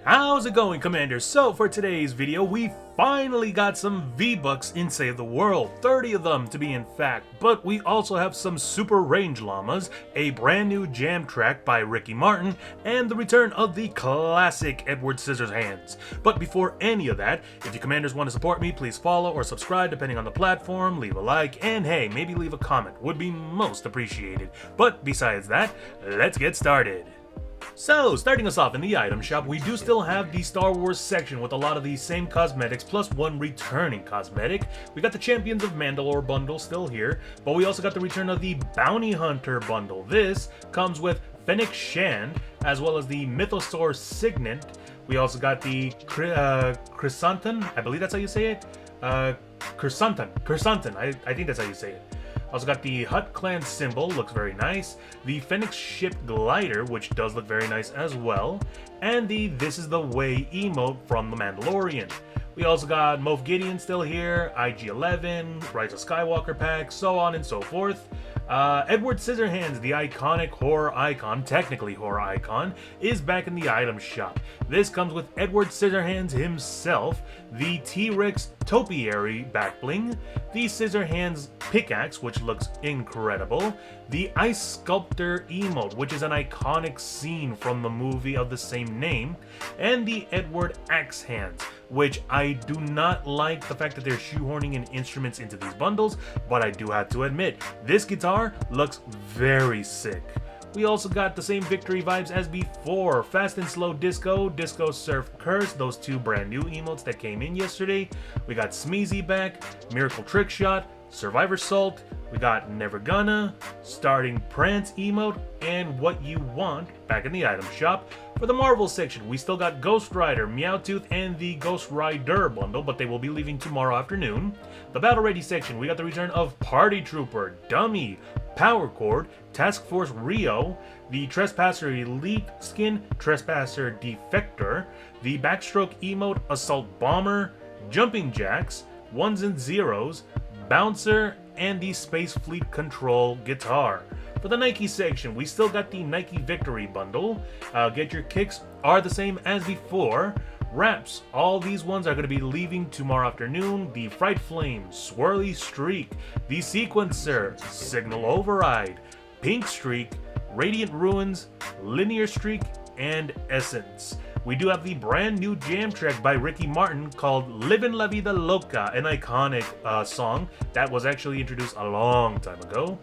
How's it going, Commanders? So for today's video, we finally got some V-Bucks in Save the World, 30 of them to be in fact, but we also have some super range llamas, a brand new jam track by Ricky Martin, and the return of the classic Edward Scissorhands. But before any of that, if you Commanders want to support me, please follow or subscribe depending on the platform, leave a like, and hey, maybe leave a comment, would be most appreciated. But besides that, let's get started. So, starting us off in the item shop, we do still have the Star Wars section with a lot of the same cosmetics plus one returning cosmetic. We got the Champions of Mandalore bundle still here, but we also got the return of the Bounty Hunter bundle. This comes with Fennec Shand, as well as the Mythosaur Signet. We also got the Chrysanthemum, I believe that's how you say it? Chrysanthemum, I think that's how you say it. Also got the Hut Clan symbol, looks very nice. The Phoenix Ship Glider, which does look very nice as well. And the This Is the Way emote from The Mandalorian. We also got Moff Gideon still here, IG-11, Rise of Skywalker pack, so on and so forth. Edward Scissorhands, the iconic horror icon, technically horror icon, is back in the item shop. This comes with Edward Scissorhands himself, the T-Rex Topiary backbling, the Scissorhands pickaxe, which looks incredible, the Ice Sculptor emote, which is an iconic scene from the movie of the same name, and the Edward Axe Hands, which I do not like the fact that they're shoehorning in instruments into these bundles, but I do have to admit, this guitar looks very sick. We also got the same victory vibes as before. Fast and Slow Disco, Disco Surf Curse, those two brand new emotes that came in yesterday. We got Smeezy back, Miracle Trick Shot, Survivor Salt, we got Never Gonna, Starting Prance emote, and What You Want back in the item shop. For the Marvel section, we still got Ghost Rider, Meowtooth, and the Ghost Rider bundle, but they will be leaving tomorrow afternoon. The Battle Ready section, we got the return of Party Trooper, Dummy, Power Chord, Task Force Rio, the Trespasser Elite skin, Trespasser Defector, the Backstroke emote, Assault Bomber, Jumping Jacks, Ones and Zeros, Bouncer, and the Space Fleet Control guitar. For the Nike section, we still got the Nike Victory bundle. Get Your Kicks are the same as before. Wraps, all these ones are going to be leaving tomorrow afternoon. The Fright Flame, Swirly Streak, the Sequencer, Signal Override, Pink Streak, Radiant Ruins, Linear Streak, and Essence. We do have the brand new jam track by Ricky Martin called Livin' La Vida Loca, an iconic song that was actually introduced a long time ago.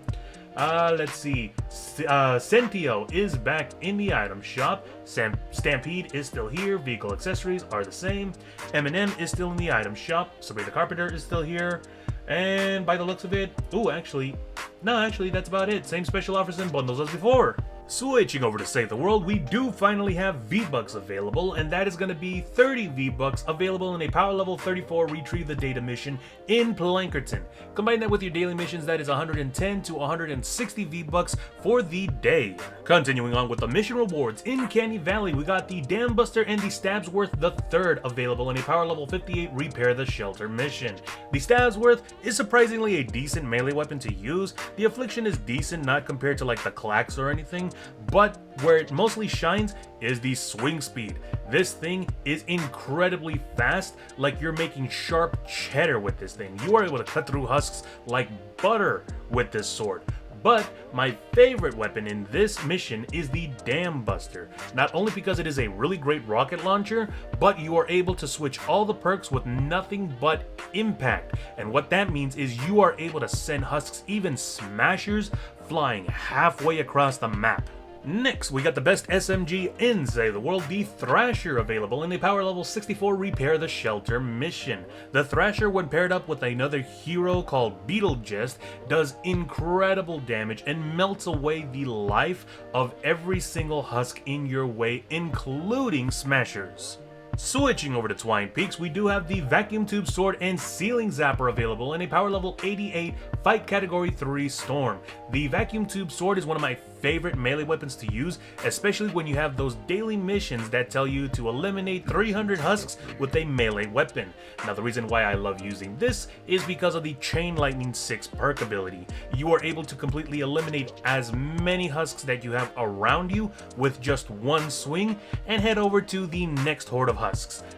Let's see, Sentio is back in the item shop, Stampede is still here, vehicle accessories are the same, Eminem is still in the item shop, Sabrina Carpenter is still here, and by the looks of it, actually that's about it, same special offers and bundles as before. Switching over to Save the World, we do finally have V-Bucks available, and that is going to be 30 V-Bucks available in a Power Level 34 Retrieve the Data mission in Plankerton. Combine that with your daily missions, that is 110 to 160 V-Bucks for the day. Continuing on with the mission rewards, in Canny Valley, we got the Dam Buster and the Stabsworth III available in a Power Level 58 Repair the Shelter mission. The Stabsworth is surprisingly a decent melee weapon to use. The Affliction is decent, not compared to like the Clax or anything, but where it mostly shines is the swing speed. This thing is incredibly fast, like you're making sharp cheddar with this thing. You are able to cut through husks like butter with this sword. But my favorite weapon in this mission is the Dam Buster, not only because it is a really great rocket launcher, but you are able to switch all the perks with nothing but impact. And what that means is you are able to send husks, even smashers, flying halfway across the map. Next, we got the best SMG in Save the World, the Thrasher, available in a Power Level 64 Repair the Shelter mission. The Thrasher, when paired up with another hero called Beetlejuice, does incredible damage and melts away the life of every single husk in your way, including smashers. Switching over to Twine Peaks, we do have the Vacuum Tube Sword and Ceiling Zapper available in a power level 88 Fight Category 3 Storm. The Vacuum Tube Sword is one of my favorite melee weapons to use, especially when you have those daily missions that tell you to eliminate 300 husks with a melee weapon. Now the reason why I love using this is because of the Chain Lightning 6 perk ability. You are able to completely eliminate as many husks that you have around you with just one swing and head over to the next horde of husks.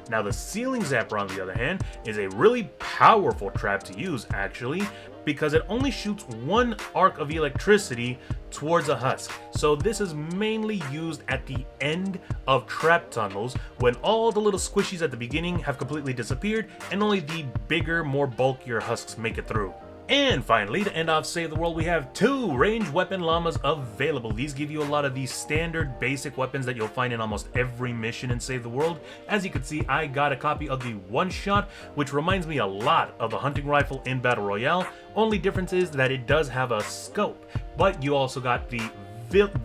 Now the Ceiling Zapper, on the other hand, is a really powerful trap to use actually, because it only shoots one arc of electricity towards a husk. So this is mainly used at the end of trap tunnels when all the little squishies at the beginning have completely disappeared and only the bigger, more bulkier husks make it through. And finally, to end off Save the World, we have 2 ranged weapon llamas available. These give you a lot of the standard basic weapons that you'll find in almost every mission in Save the World. As you can see, I got a copy of the One Shot, which reminds me a lot of the hunting rifle in Battle Royale. Only difference is that it does have a scope, but you also got the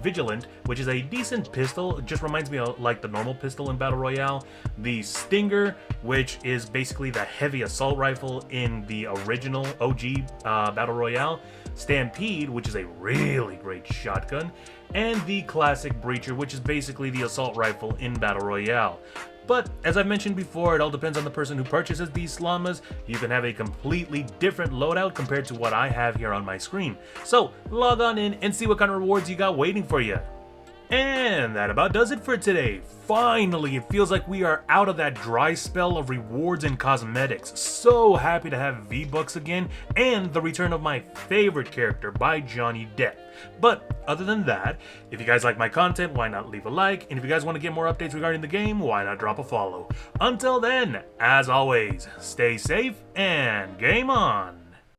Vigilant, which is a decent pistol. It just reminds me of like the normal pistol in Battle Royale. The Stinger, which is basically the heavy assault rifle in the original OG Battle Royale. Stampede, which is a really great shotgun. And the Classic Breacher, which is basically the assault rifle in Battle Royale. But, as I've mentioned before, it all depends on the person who purchases these llamas. You can have a completely different loadout compared to what I have here on my screen. So, log on in and see what kind of rewards you got waiting for you. And that about does it for today. Finally, it feels like we are out of that dry spell of rewards and cosmetics. So happy to have Vbucks again, and the return of my favorite character by Johnny Depp. But other than that, if you guys like my content, why not leave a like? And if you guys want to get more updates regarding the game, why not drop a follow? Until then, as always, stay safe and game on!